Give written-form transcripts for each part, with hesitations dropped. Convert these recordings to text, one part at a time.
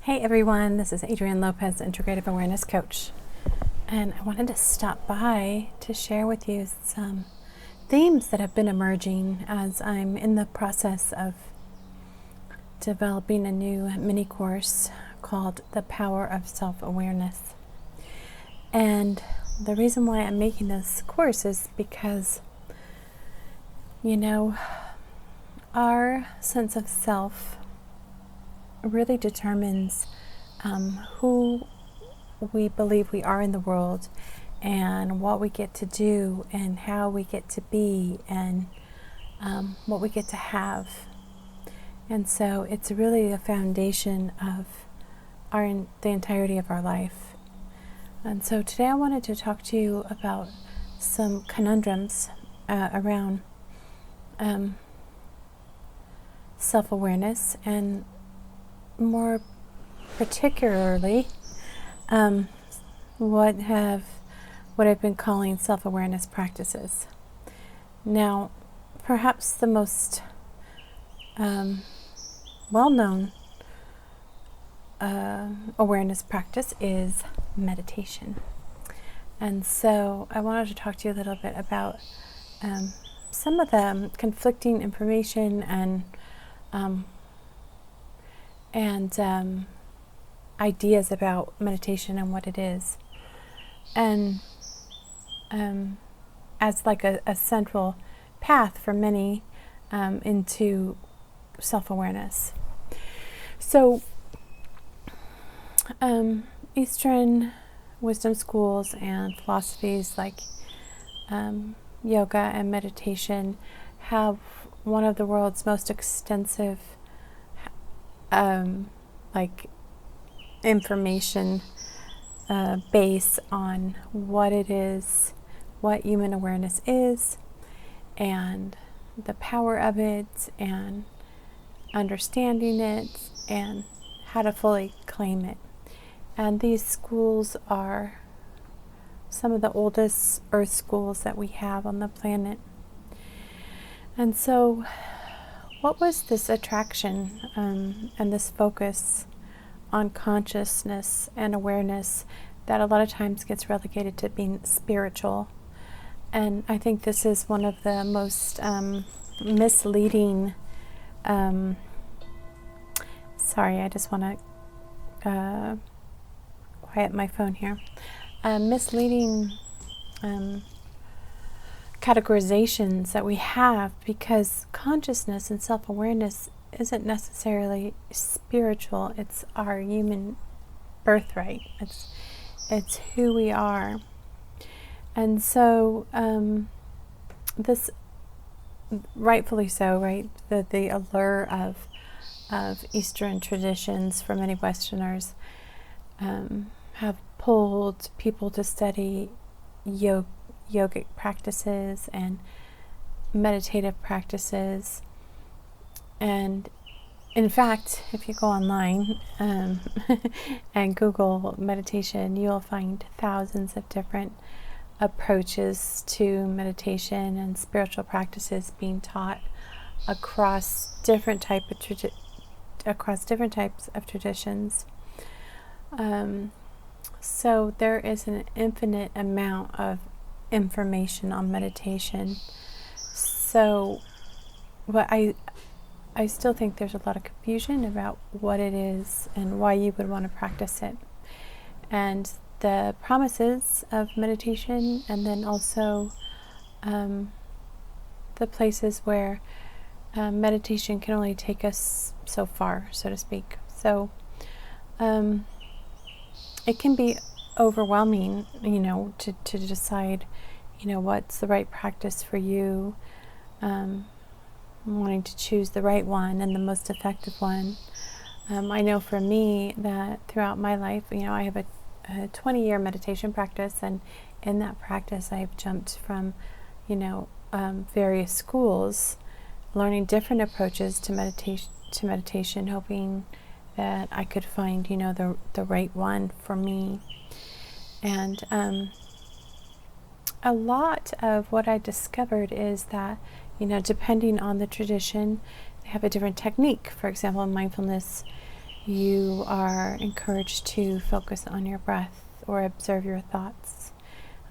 Hey everyone, this is Adrienne Lopez, Integrative Awareness Coach, and I wanted to stop by to share with you some themes that have been emerging as I'm in the process of developing a new mini course called The Power of Self-Awareness. And the reason why I'm making this course is because, our sense of self really determines who we believe we are in the world and what we get to do and how we get to be and what we get to have. And so it's really a foundation of the entirety of our life. And so today I wanted to talk to you about some conundrums around self-awareness, and more particularly what I've been calling self-awareness practices. Now, perhaps the most well-known awareness practice is meditation. And so I wanted to talk to you a little bit about some of the conflicting information and ideas about meditation and what it is, and as like a central path for many into self-awareness. So Eastern wisdom schools and philosophies like yoga and meditation have one of the world's most extensive information base on what it is, what human awareness is, and the power of it, and understanding it, and how to fully claim it. And these schools are some of the oldest earth schools that we have on the planet. And so what was this attraction and this focus on consciousness and awareness that a lot of times gets relegated to being spiritual? And I think this is one of the most misleading, sorry, I just want to quiet my phone here, misleading categorizations that we have, because consciousness and self-awareness isn't necessarily spiritual. It's our human birthright. It's who we are. And so this, rightfully so, right? The allure of Eastern traditions for many Westerners have pulled people to study yogic practices and meditative practices. And in fact, if you go online and Google meditation, you'll find thousands of different approaches to meditation and spiritual practices being taught across different types of traditions. So there is an infinite amount of information on meditation. So what I still think there's a lot of confusion about what it is and why you would want to practice it, and the promises of meditation, and then also the places where meditation can only take us so far, so to speak. So it can be overwhelming, to decide, what's the right practice for you, wanting to choose the right one and the most effective one. I know for me that throughout my life, I have a 20-year meditation practice, and in that practice I've jumped from, various schools, learning different approaches to meditation, hoping that I could find, the right one for me. And a lot of what I discovered is that, depending on the tradition, they have a different technique. For example, mindfulness you are encouraged to focus on your breath or observe your thoughts.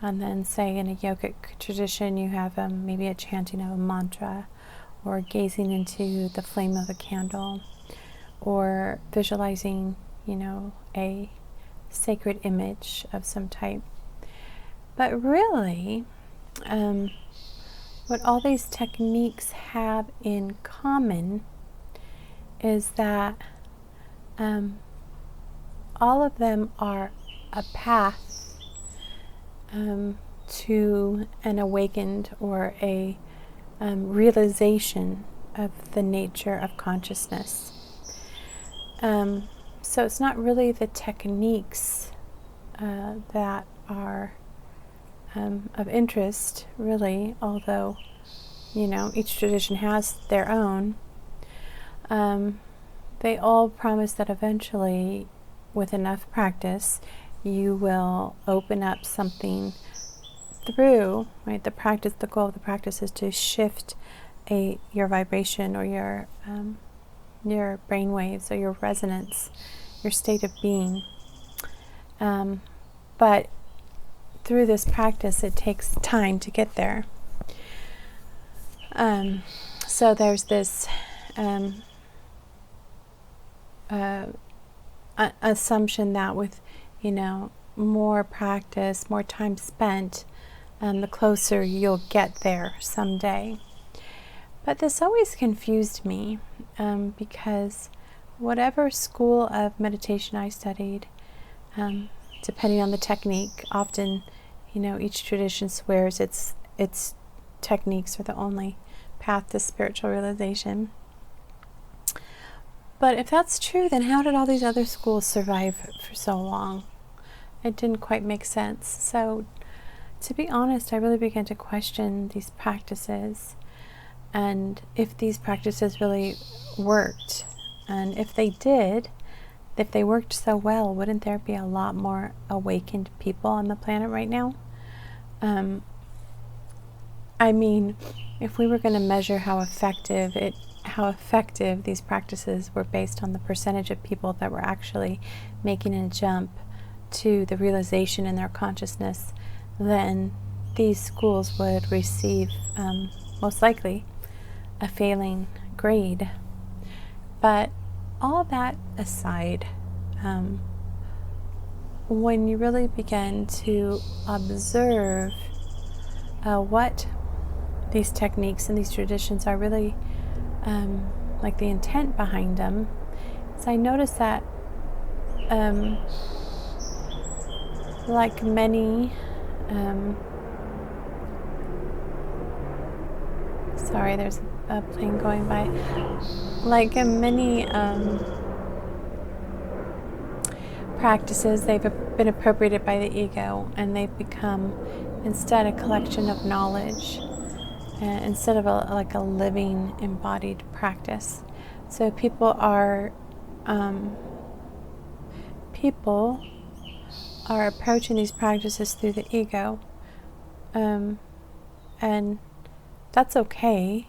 And then, say in a yogic tradition, you have maybe a chanting of a mantra, or gazing into the flame of a candle, or visualizing, a sacred image of some type. But really, what all these techniques have in common is that all of them are a path to an awakened or a realization of the nature of consciousness. So it's not really the techniques that are of interest, really, although, each tradition has their own. They all promise that eventually, with enough practice, you will open up something through, right? The goal of the practice is to shift your vibration, or your brain waves, or your resonance, your state of being. But through this practice, it takes time to get there. So there's this assumption that with, more practice, more time spent, the closer you'll get there someday. But this always confused me, because whatever school of meditation I studied, depending on the technique, often, each tradition swears its techniques are the only path to spiritual realization. But if that's true, then how did all these other schools survive for so long? It didn't quite make sense. So, to be honest, I really began to question these practices, and if these practices really worked. And if they did, if they worked so well, wouldn't there be a lot more awakened people on the planet right now? If we were going to measure how effective these practices were based on the percentage of people that were actually making a jump to the realization in their consciousness, then these schools would receive, most likely, a failing grade. But all that aside, when you really begin to observe what these techniques and these traditions are really like, the intent behind them, so I noticed that like many sorry, there's a plane going by. Like many practices, they've been appropriated by the ego, and they've become instead a collection of knowledge, instead of a living embodied practice. So people are approaching these practices through the ego, and that's okay,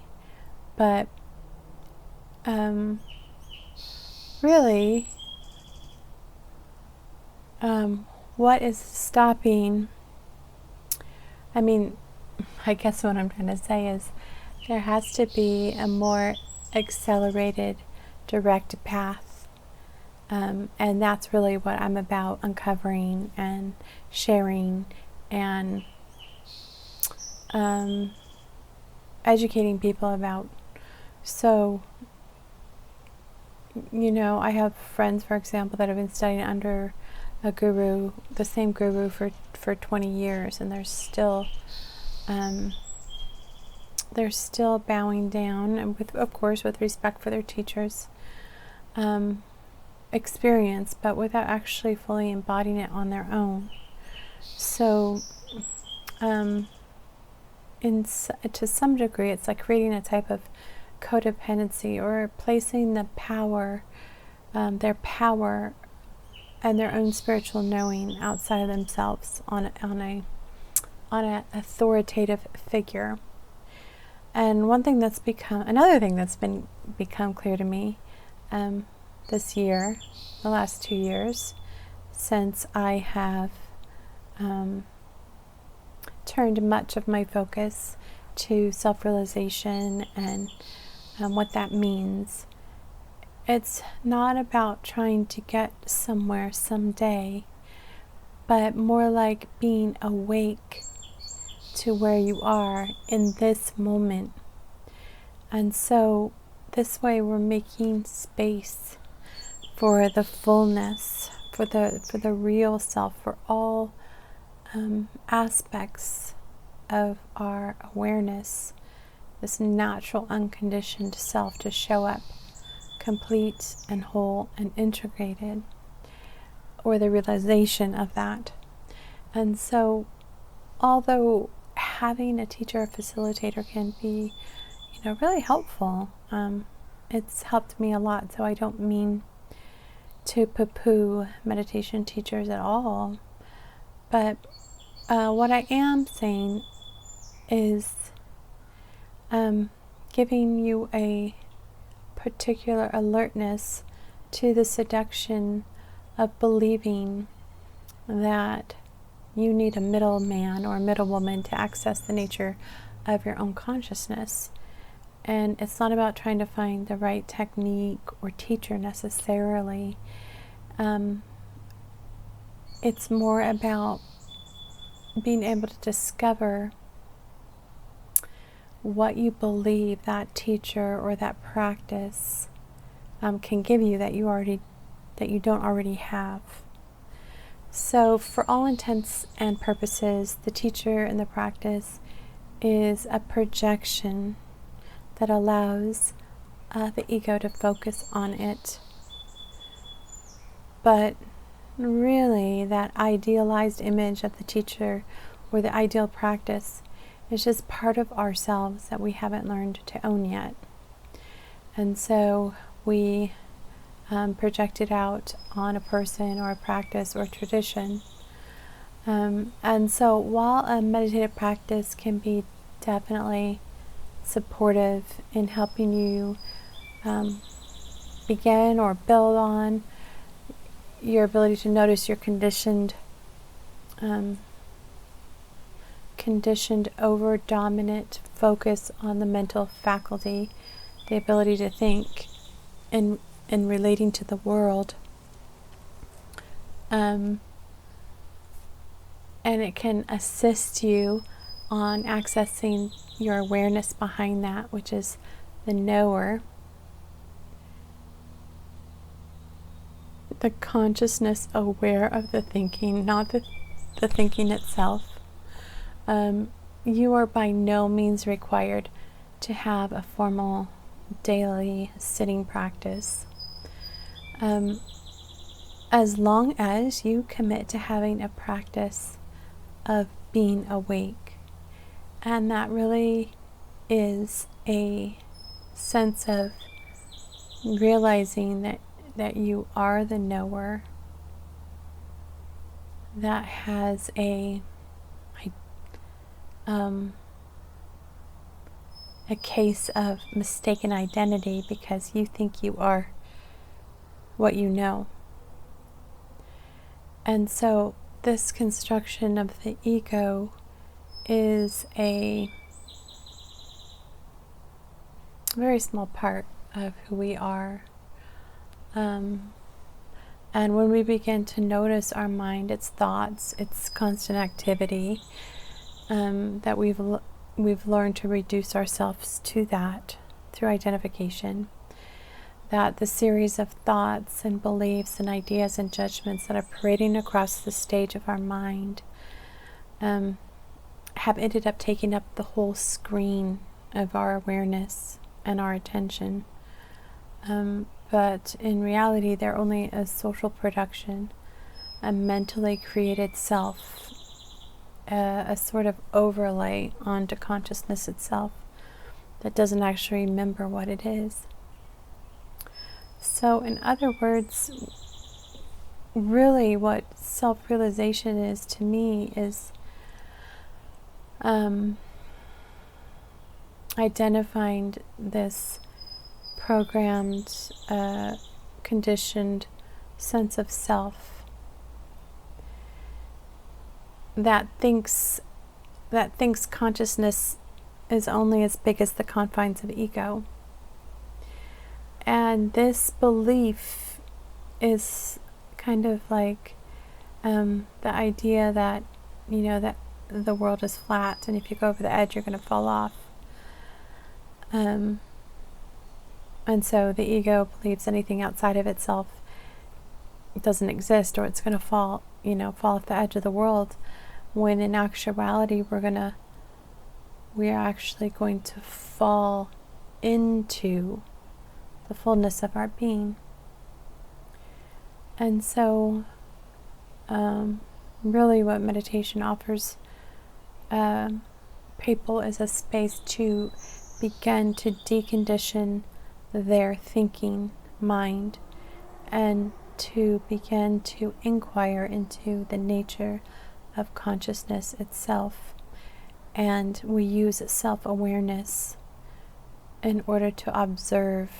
but really, what is stopping? I guess what I'm trying to say is there has to be a more accelerated, direct path, and that's really what I'm about uncovering and sharing and educating people about. So, I have friends, for example, that have been studying under a guru, the same guru for 20 years, and they're still bowing down, and of course with respect for their teachers' experience, but without actually fully embodying it on their own. So to some degree, it's like creating a type of codependency, or placing the power, their power and their own spiritual knowing outside of themselves on an authoritative figure. And another thing that's become clear to me, this year, the last 2 years, since I have turned much of my focus to self-realization and what that means. It's not about trying to get somewhere someday, but more like being awake to where you are in this moment. And so this way we're making space for the fullness, for the real self, for all aspects of our awareness, this natural unconditioned self to show up complete and whole and integrated, or the realization of that. And so although having a teacher or facilitator can be really helpful, it's helped me a lot. So I don't mean to poo-poo meditation teachers at all, but what I am saying is giving you a particular alertness to the seduction of believing that you need a middleman or a middlewoman to access the nature of your own consciousness. And it's not about trying to find the right technique or teacher necessarily. It's more about being able to discover what you believe that teacher or that practice can give you that you don't already have. So for all intents and purposes, the teacher and the practice is a projection that allows the ego to focus on it. But really, that idealized image of the teacher or the ideal practice is just part of ourselves that we haven't learned to own yet. And so we project it out on a person or a practice or a tradition. And so while a meditative practice can be definitely supportive in helping you begin or build on your ability to notice your conditioned over dominant focus on the mental faculty, the ability to think in relating to the world, and it can assist you on accessing your awareness behind that, which is the knower, the consciousness aware of the thinking, not the thinking itself. You are by no means required to have a formal daily sitting practice. As long as you commit to having a practice of being awake. And that really is a sense of realizing that you are the knower that has a case of mistaken identity because you think you are what you know. And so this construction of the ego is a very small part of who we are. And when we begin to notice our mind, its thoughts, its constant activity, that we've learned to reduce ourselves to that through identification, that the series of thoughts and beliefs and ideas and judgments that are parading across the stage of our mind have ended up taking up the whole screen of our awareness and our attention. But in reality, they're only a social production, a mentally created self, a sort of overlay onto consciousness itself that doesn't actually remember what it is. So in other words, really what self-realization is to me is identifying this programmed conditioned sense of self that thinks consciousness is only as big as the confines of ego. And this belief is kind of like the idea that, that the world is flat, and if you go over the edge, you're going to fall off. And so the ego believes anything outside of itself doesn't exist, or it's going to fall off the edge of the world, when in actuality we are actually going to fall into the fullness of our being. And so really what meditation offers people is a space to begin to decondition their thinking mind and to begin to inquire into the nature of consciousness itself. And we use self-awareness in order to observe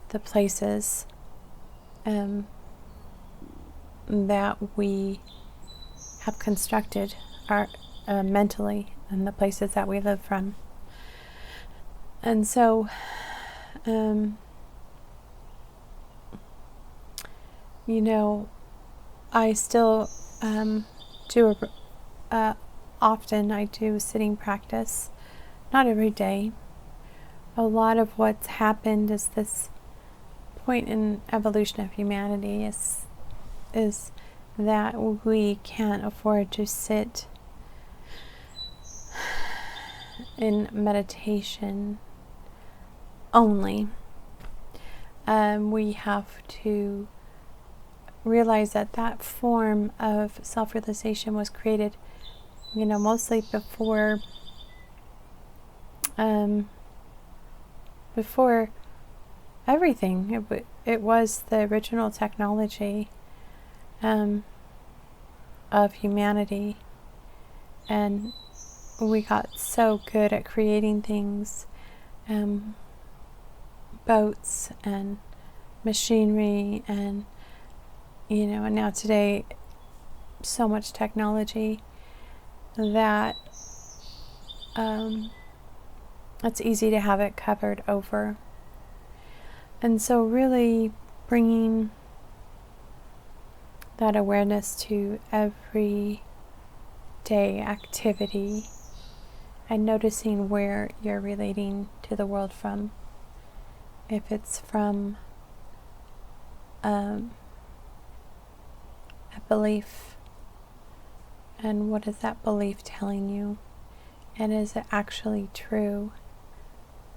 the places that we have constructed mentally, and the places that we live from. And so I still do often I do sitting practice, not every day. A lot of what's happened is this point in evolution of humanity is that we can't afford to sit in meditation only. We have to realize that form of self-realization was created, mostly before everything. It was the original technology of humanity, and we got so good at creating things, boats and machinery, and and now today so much technology that it's easy to have it covered over. And so really bringing that awareness to everyday activity and noticing where you're relating to the world from. If it's from a belief, and what is that belief telling you? And is it actually true?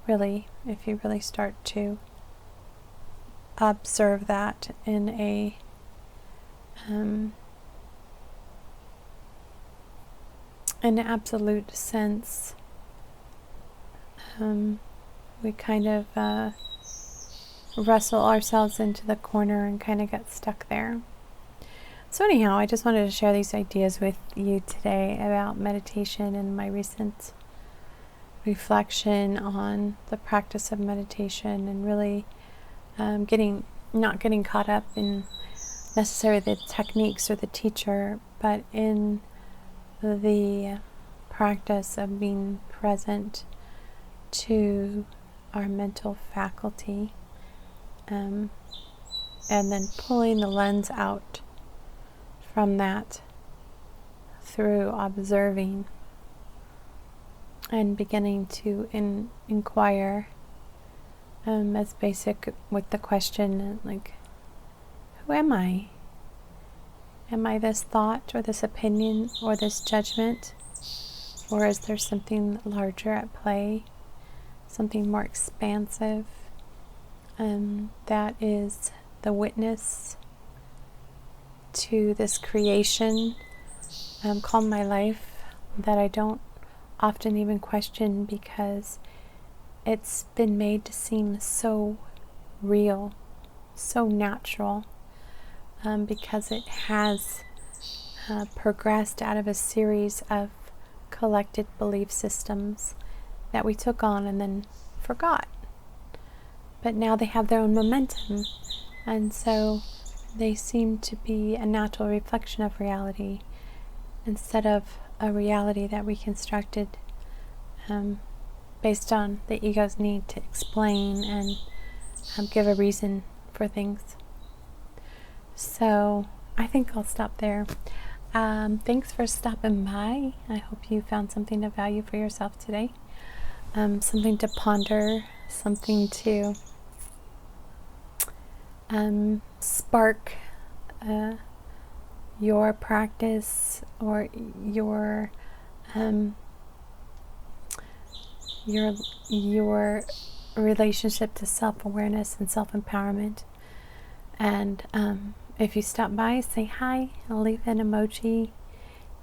Really, if you really start to observe that in an absolute sense, we kind of wrestle ourselves into the corner and kind of get stuck there. So anyhow, I just wanted to share these ideas with you today about meditation and my recent reflection on the practice of meditation, and really not getting caught up in necessarily the techniques or the teacher, but in the practice of being present to our mental faculty, and then pulling the lens out from that through observing and beginning to inquire, as basic with the question, like, who am I? Am I this thought or this opinion or this judgment? Or is there something larger at play, something more expansive, that is the witness to this creation called my life, that I don't often even question because it's been made to seem so real, so natural, because it has progressed out of a series of collected belief systems that we took on and then forgot. But now they have their own momentum, And so they seem to be a natural reflection of reality instead of a reality that we constructed based on the ego's need to explain and give a reason for things. So I think I'll stop there. Thanks for stopping by. I hope you found something of value for yourself today. Something to ponder, something to spark your practice or your relationship to self-awareness and self-empowerment. And if you stop by, say hi. I'll leave an emoji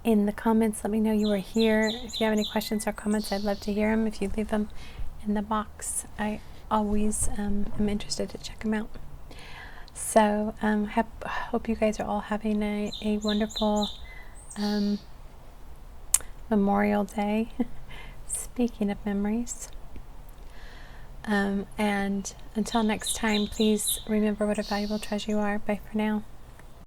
in the comments. Let me know you were here. If you have any questions or comments, I'd love to hear them. If you leave them in the box, I always am interested to check them out. So hope you guys are all having a wonderful Memorial Day. Speaking of memories. And until next time, please remember what a valuable treasure you are. Bye for now.